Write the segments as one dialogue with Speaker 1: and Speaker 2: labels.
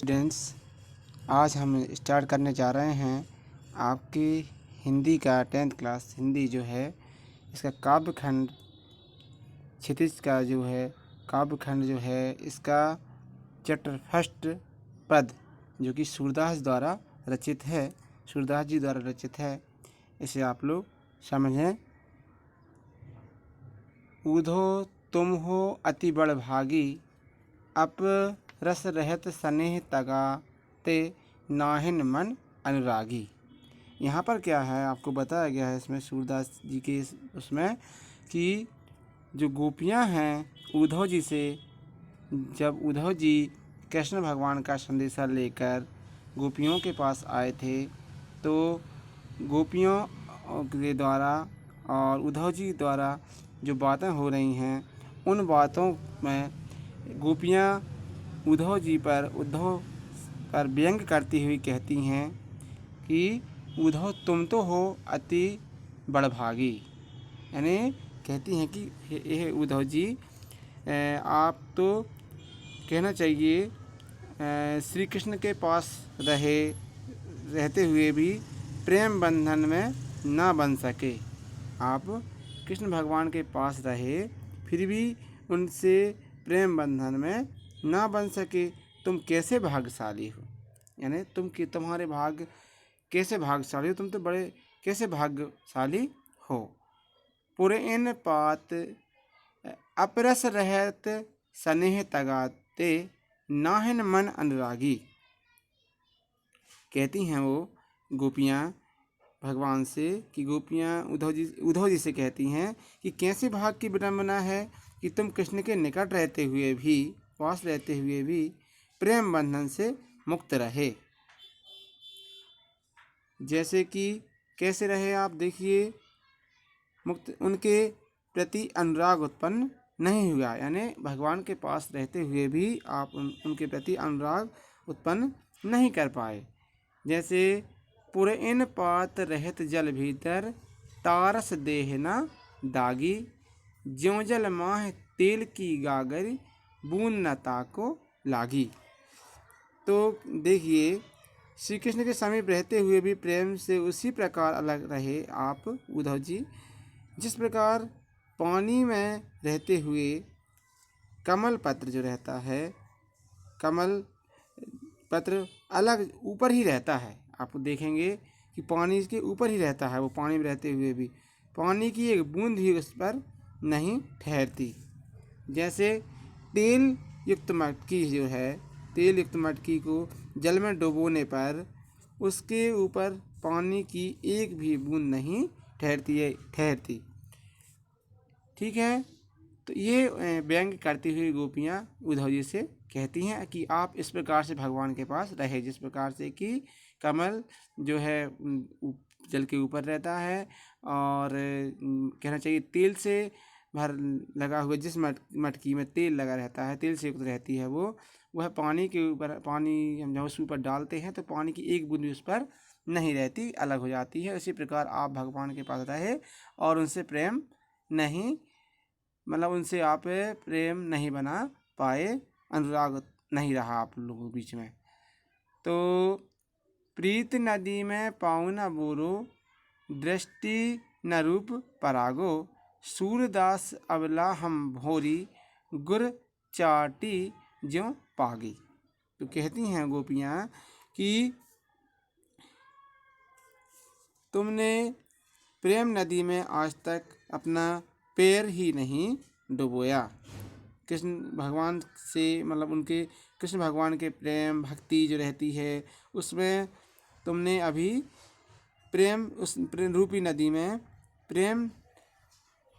Speaker 1: Students, आज हम start करने जा रहे हैं आपकी हिंदी का 10th क्लास हिंदी जो है इसका काव्यखंड क्षितिज का जो है काव्यखंड जो है इसका चैप्टर फर्स्ट पद जो कि सूरदास द्वारा रचित है, सूरदास जी द्वारा रचित है। इसे आप लोग समझें। ऊधो तुम हो अति बड़ भागी, अप रस रहत स्नेह तगा ते नाहिन मन अनुरागी। यहाँ पर क्या है आपको बताया गया है इसमें सूरदास जी के उसमें कि जो गोपियाँ हैं उद्धव जी से, जब उद्धव जी कृष्ण भगवान का संदेशा लेकर गोपियों के पास आए थे तो गोपियों के द्वारा और उद्धव जी द्वारा जो बातें हो रही हैं उन बातों में गोपियाँ उद्धव पर व्यंग करती हुई कहती हैं कि उद्धव तुम तो हो अति बड़भागी, यानी कहती हैं कि हे उद्धव जी, आप तो कहना चाहिए श्री कृष्ण के पास रहते हुए भी प्रेम बंधन में ना बन सके। आप कृष्ण भगवान के पास रहे फिर भी उनसे प्रेम बंधन में ना बन सके, तुम कैसे भाग्यशाली हो, यानी तुम्हारे भाग्य कैसे भाग्यशाली हो, तुम तो बड़े कैसे भाग्यशाली हो। पुरैन पात अपरस रहत स्नेह तगाते नाहिन मन अनुरागी। कहती हैं वो गोपियाँ भगवान से कि गोपियाँ उद्धव जी से कहती हैं कि कैसे भाग की विडंबना है कि तुम कृष्ण के निकट रहते हुए भी, पास रहते हुए भी प्रेम बंधन से मुक्त रहे। जैसे कि कैसे रहे आप देखिए, मुक्त उनके प्रति अनुराग उत्पन्न नहीं हुआ, यानी भगवान के पास रहते हुए भी आप उनके प्रति अनुराग उत्पन्न नहीं कर पाए। जैसे पुरैन पात रहत जल भीतर तारस देहना दागी, ज्यों जल माह तेल की गागर बूंद न ताको लागी। तो देखिए श्री कृष्ण के समीप रहते हुए भी प्रेम से उसी प्रकार अलग रहे आप उद्धव जी, जिस प्रकार पानी में रहते हुए कमल पत्र जो रहता है, कमल पत्र अलग ऊपर ही रहता है। आप देखेंगे कि पानी के ऊपर ही रहता है, वो पानी में रहते हुए भी पानी की एक बूंद भी उस पर नहीं ठहरती। जैसे तेल युक्त मटकी जो है, तेल युक्त मटकी को जल में डुबोने पर उसके ऊपर पानी की एक भी बूंद नहीं ठहरती। ठीक है, तो ये व्यंग करती हुई गोपियाँ उद्धव जी से कहती हैं कि आप इस प्रकार से भगवान के पास रहे, जिस प्रकार से कि कमल जो है जल के ऊपर रहता है और कहना चाहिए तेल से भर लगा हुआ, जिस मटकी में तेल लगा रहता है, तेल से युक्त रहती है वह पानी के ऊपर, पानी हम जब उस ऊपर डालते हैं तो पानी की एक बूंद उस पर नहीं रहती, अलग हो जाती है। इसी प्रकार आप भगवान के पास रहे और उनसे प्रेम नहीं, मतलब उनसे आप प्रेम नहीं बना पाए, अनुराग नहीं रहा आप लोगों के बीच में। तो प्रीत नदी में पाँव न बोरो, दृष्टि न रूप परागो, सूरदास अबला हम भोरी, गुर चाटी ज्यों पागी। तो कहती हैं गोपियाँ कि तुमने प्रेम नदी में आज तक अपना पैर ही नहीं डुबोया। कृष्ण भगवान से, मतलब उनके कृष्ण भगवान के प्रेम भक्ति जो रहती है उसमें तुमने अभी उस प्रेम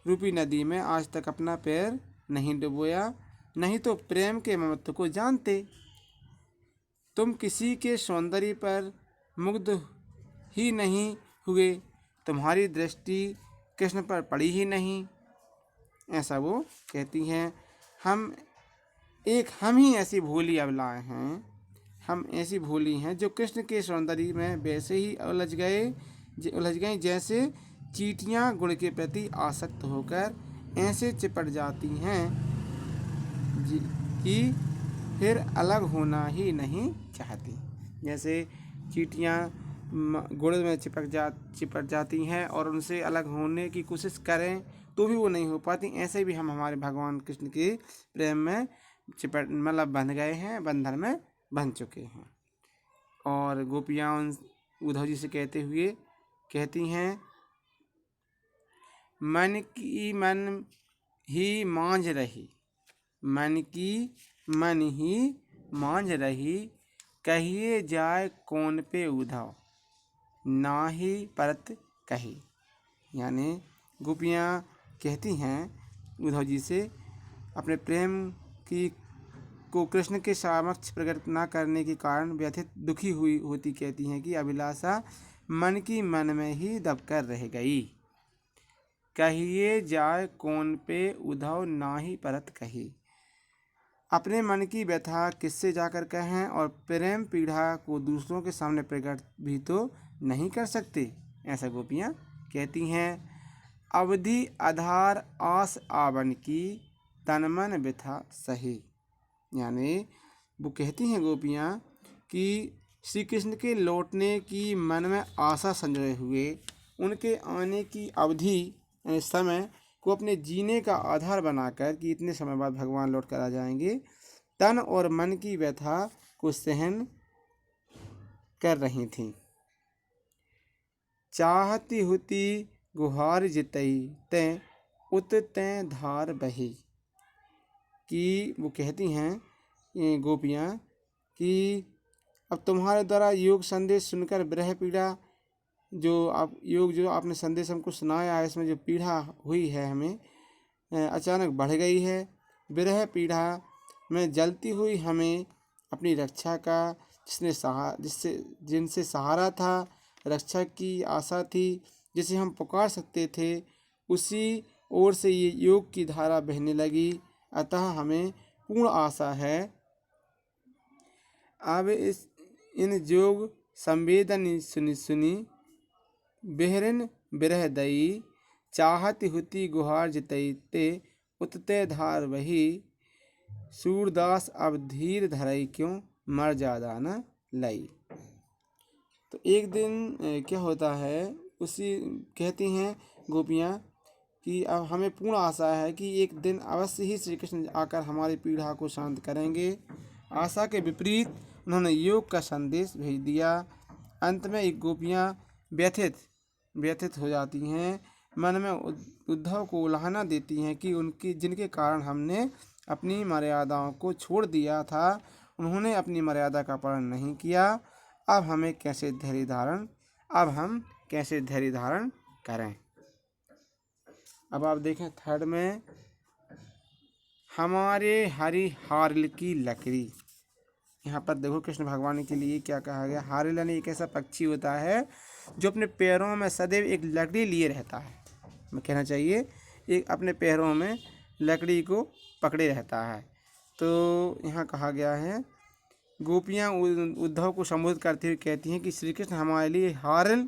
Speaker 1: रूपी नदी में आज तक अपना पैर नहीं डुबोया, नहीं तो प्रेम के महत्व को जानते। तुम किसी के सौंदर्य पर मुग्ध ही नहीं हुए, तुम्हारी दृष्टि कृष्ण पर पड़ी ही नहीं, ऐसा वो कहती हैं। हम ही ऐसी भोली अबलाएं हैं, हम ऐसी भोली हैं जो कृष्ण के सौंदर्य में वैसे ही उलझ गई जैसे चींटियां गुण के प्रति आसक्त होकर ऐसे चिपट जाती हैं कि फिर अलग होना ही नहीं चाहती। जैसे चींटियाँ गुड़ में चिपट जाती हैं और उनसे अलग होने की कोशिश करें तो भी वो नहीं हो पाती, ऐसे भी हम हमारे भगवान कृष्ण के प्रेम में मतलब बंध गए हैं, बंधन में बंध चुके हैं। और गोपियाँ उद्धव जी से कहती हैं, मन की मन ही मांझ रही, मन की मन ही मांझ रही, कहिए जाए कौन पे उद्धव, ना ही परत कही। यानी गोपियाँ कहती हैं उद्धव जी से अपने प्रेम की को कृष्ण के समक्ष प्रकट न करने के कारण व्यथित दुखी हुई होती, कहती हैं कि अभिलाषा मन की मन में ही दबकर रह गई, कहिए जाए कौन पे उद्धव, ना ही परत कही। अपने मन की व्यथा किससे जाकर कहें और प्रेम पीड़ा को दूसरों के सामने प्रकट भी तो नहीं कर सकते, ऐसा गोपियाँ कहती हैं। अवधि आधार आस आवन की, तन मन व्यथा सही। यानी वो कहती हैं गोपियाँ कि श्री कृष्ण के लौटने की मन में आशा संजोए हुए उनके आने की अवधि यानी समय को अपने जीने का आधार बनाकर कि इतने समय बाद भगवान लौट कर आ जाएंगे, तन और मन की व्यथा को सहन कर रही थीं। चाहती हुती गुहार जितई तैं उत तैं धार बही। कि वो कहती हैं गोपियाँ कि अब तुम्हारे द्वारा योग संदेश सुनकर विरह पीड़ा जो आपने संदेश हमको सुनाया है, इसमें जो पीड़ा हुई है हमें अचानक बढ़ गई है। विरह पीड़ा में जलती हुई हमें अपनी रक्षा का जिनसे सहारा था, रक्षा की आशा थी, जिसे हम पुकार सकते थे, उसी ओर से ये योग की धारा बहने लगी। अतः हमें पूर्ण आशा है अब इन जोग संवेदन सुनी बेहरिन बिरह दई, चाहत हुती गुहार जितई ते उतते धार वही, सूरदास अब धीर धरई क्यों मर ज्यादा न लई। तो एक दिन क्या होता है, उसी कहती हैं गोपियाँ कि अब हमें पूर्ण आशा है कि एक दिन अवश्य ही श्री कृष्ण आकर हमारी पीड़ा को शांत करेंगे। आशा के विपरीत उन्होंने योग का संदेश भेज दिया। अंत में एक गोपियाँ व्यथित हो जाती हैं, मन में उद्धव को उल्हाना देती हैं कि जिनके कारण हमने अपनी मर्यादाओं को छोड़ दिया था, उन्होंने अपनी मर्यादा का पालन नहीं किया। अब हम कैसे धैर्य धारण करें। अब आप देखें थर्ड में, हमारे हरि हारिल की लकड़ी। यहाँ पर देखो कृष्ण भगवान के लिए क्या कहा गया। हारिल यानी एक ऐसा पक्षी होता है जो अपने पैरों में सदैव एक लकड़ी लिए रहता है, मैं कहना चाहिए एक अपने पैरों में लकड़ी को पकड़े रहता है। तो यहाँ कहा गया है, गोपियाँ उद्धव को संबोधित करते हुए कहती हैं कि श्री कृष्ण हमारे लिए हारिल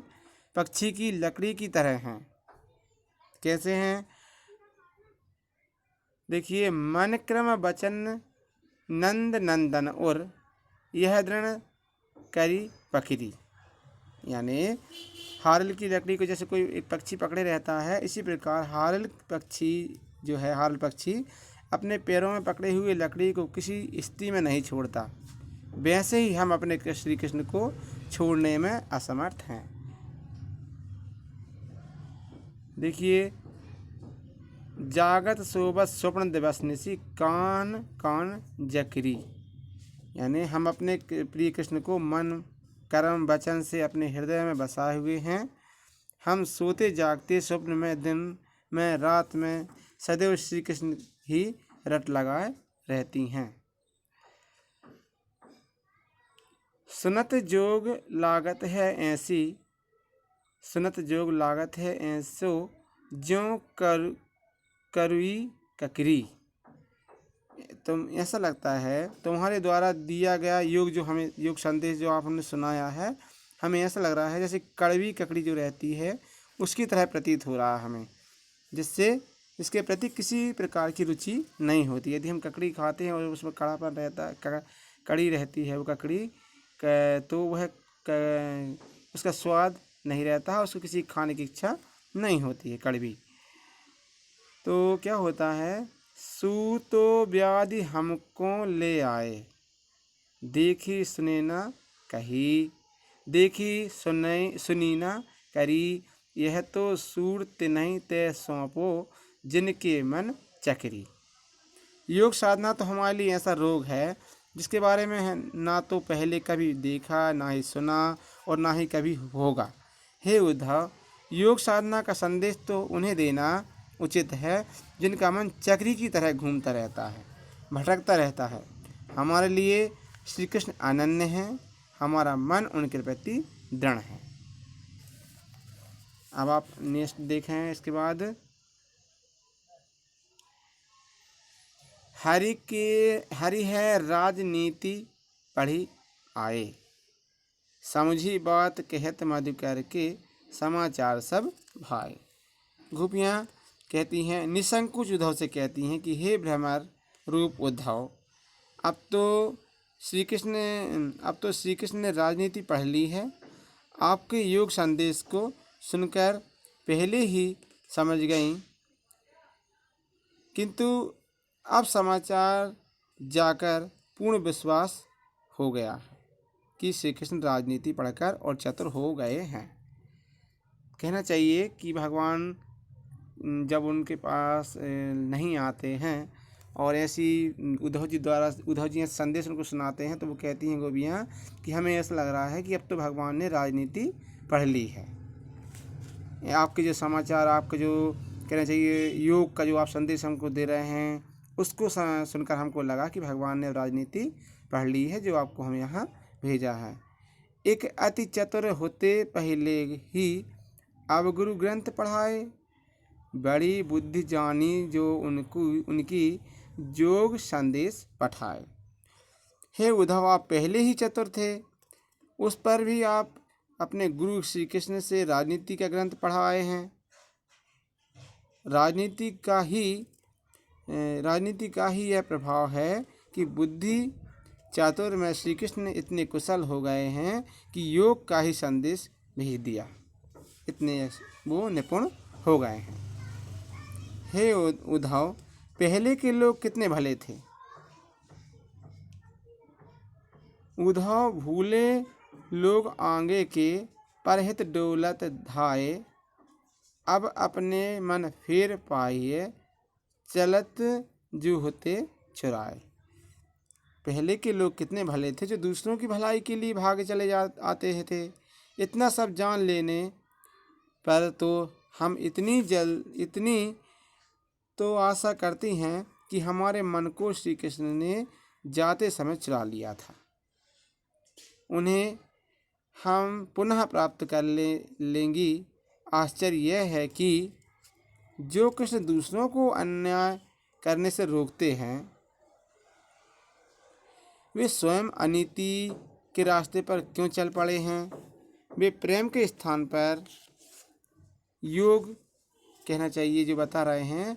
Speaker 1: पक्षी की लकड़ी की तरह हैं। कैसे हैं देखिए, मन क्रम वचन नंद नंदन और यह दृढ़ करी पकड़ी। यानी हारिल की लकड़ी को जैसे कोई एक पक्षी पकड़े रहता है, इसी प्रकार हारिल पक्षी अपने पैरों में पकड़े हुए लकड़ी को किसी स्थिति में नहीं छोड़ता। वैसे ही हम अपने श्री कृष्ण को छोड़ने में असमर्थ हैं। देखिए, जागत सोबत स्वप्न दिवस निसी, कान कान जकरी। यानी हम अपने प्रिय कृष्ण को मन कर्म वचन से अपने हृदय में बसाए हुए हैं। हम सोते जागते स्वप्न में, दिन में, रात में सदैव श्री कृष्ण ही रट लगाए रहती हैं। सुनत जोग लागत है ऐसी, सुनत जोग लागत है ऐसो, ज्यों करुई ककरी। तुम ऐसा लगता है तुम्हारे द्वारा दिया गया योग जो हमें योग संदेश जो आपने सुनाया है, हमें ऐसा लग रहा है जैसे कड़वी ककड़ी जो रहती है उसकी तरह प्रतीत हो रहा है हमें, जिससे इसके प्रति किसी प्रकार की रुचि नहीं होती। यदि हम ककड़ी खाते हैं और उसमें कड़ापन रहता है, कड़ी रहती है वो ककड़ी तो वह उसका स्वाद नहीं रहता, उसको किसी खाने की इच्छा नहीं होती है, कड़वी। तो क्या होता है, सूतो व्याधि हमको ले आए, देखी सुने ना कही, देखी सुनी ना करी, यह तो सूरत नहीं ते सौंपो, जिनके मन चकरी। योग साधना तो हमारे लिए ऐसा रोग है जिसके बारे में ना तो पहले कभी देखा, ना ही सुना और ना ही कभी होगा। हे उद्धव, योग साधना का संदेश तो उन्हें देना उचित है जिनका मन चक्री की तरह घूमता रहता है, भटकता रहता है। हमारे लिए श्री कृष्ण अनन्य हैं, हमारा मन उनके प्रति दृढ़ है। अब आप नेक्स्ट देखें, इसके बाद हरि है राजनीति पढ़ी आए, समझी बात कहत मधुकर के, समाचार सब भाए। गोपियाँ कहती हैं, निसंकोच उद्धव से कहती हैं कि हे भ्रमर रूप उद्धव, अब तो श्री कृष्ण ने राजनीति पढ़ ली है। आपके योग संदेश को सुनकर पहले ही समझ गई, किंतु अब समाचार जाकर पूर्ण विश्वास हो गया कि श्री कृष्ण राजनीति पढ़कर और चतुर हो गए हैं। कहना चाहिए कि भगवान जब उनके पास नहीं आते हैं और ऐसी उद्धव जी संदेश उनको सुनाते हैं, तो वो कहती हैं गोपियाँ कि हमें ऐसा लग रहा है कि अब तो भगवान ने राजनीति पढ़ ली है। आपके जो समाचार, आपके जो कहना चाहिए योग का जो आप संदेश हमको दे रहे हैं, उसको सुनकर हमको लगा कि भगवान ने राजनीति पढ़ ली है, जो आपको हम यहाँ भेजा है। एक अति चतुर होते पहले ही अब गुरु ग्रंथ पढ़ाए, बड़ी बुद्धि जानी जो उनकी योग संदेश पठाए। हे उद्धव, आप पहले ही चतुर थे, उस पर भी आप अपने गुरु श्री कृष्ण से राजनीति का ग्रंथ पढ़ाए हैं। राजनीति का ही यह प्रभाव है कि बुद्धि चातुर में श्री कृष्ण इतने कुशल हो गए हैं कि योग का ही संदेश भेज दिया, इतने वो निपुण हो गए हैं। हे उद्धव, पहले के लोग कितने भले थे। उद्धव, भूले लोग आगे के परहित डोलत धाये, अब अपने मन फेर पाइए, चलत जूहते छुराए। पहले के लोग कितने भले थे जो दूसरों की भलाई के लिए भाग चले आते थे। इतना सब जान लेने पर तो हम इतनी तो आशा करती हैं कि हमारे मन को श्री कृष्ण ने जाते समय चुरा लिया था। उन्हें हम पुनः प्राप्त कर लेंगी। आश्चर्य यह है कि जो कृष्ण दूसरों को अन्याय करने से रोकते हैं, वे स्वयं अनीति के रास्ते पर क्यों चल पड़े हैं। वे प्रेम के स्थान पर योग कहना चाहिए जो बता रहे हैं,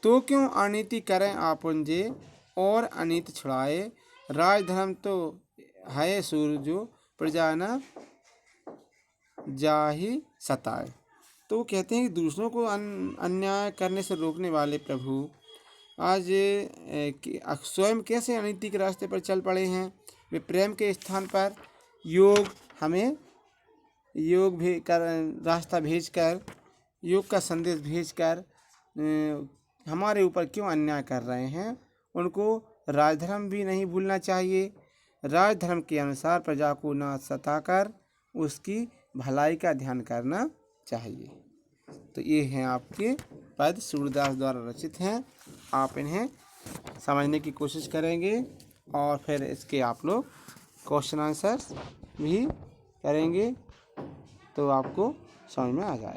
Speaker 1: तो क्यों अनीति करें आपुंजे और अनीति छुड़ाए। राजधर्म तो है सूरजो, प्रजा न जाहि सताए। तो वो कहते हैं कि दूसरों को अन्याय करने से रोकने वाले प्रभु आज स्वयं कैसे अनीति के रास्ते पर चल पड़े हैं। वे प्रेम के स्थान पर हमें योग भी कर रास्ता भेजकर, योग का संदेश भेजकर हमारे ऊपर क्यों अन्याय कर रहे हैं। उनको राजधर्म भी नहीं भूलना चाहिए। राजधर्म के अनुसार प्रजा को न सताकर उसकी भलाई का ध्यान करना चाहिए। तो ये हैं आपके पद, सूरदास द्वारा रचित हैं। आप इन्हें समझने की कोशिश करेंगे और फिर इसके आप लोग क्वेश्चन आंसर भी करेंगे तो आपको समझ में आ जाएगा।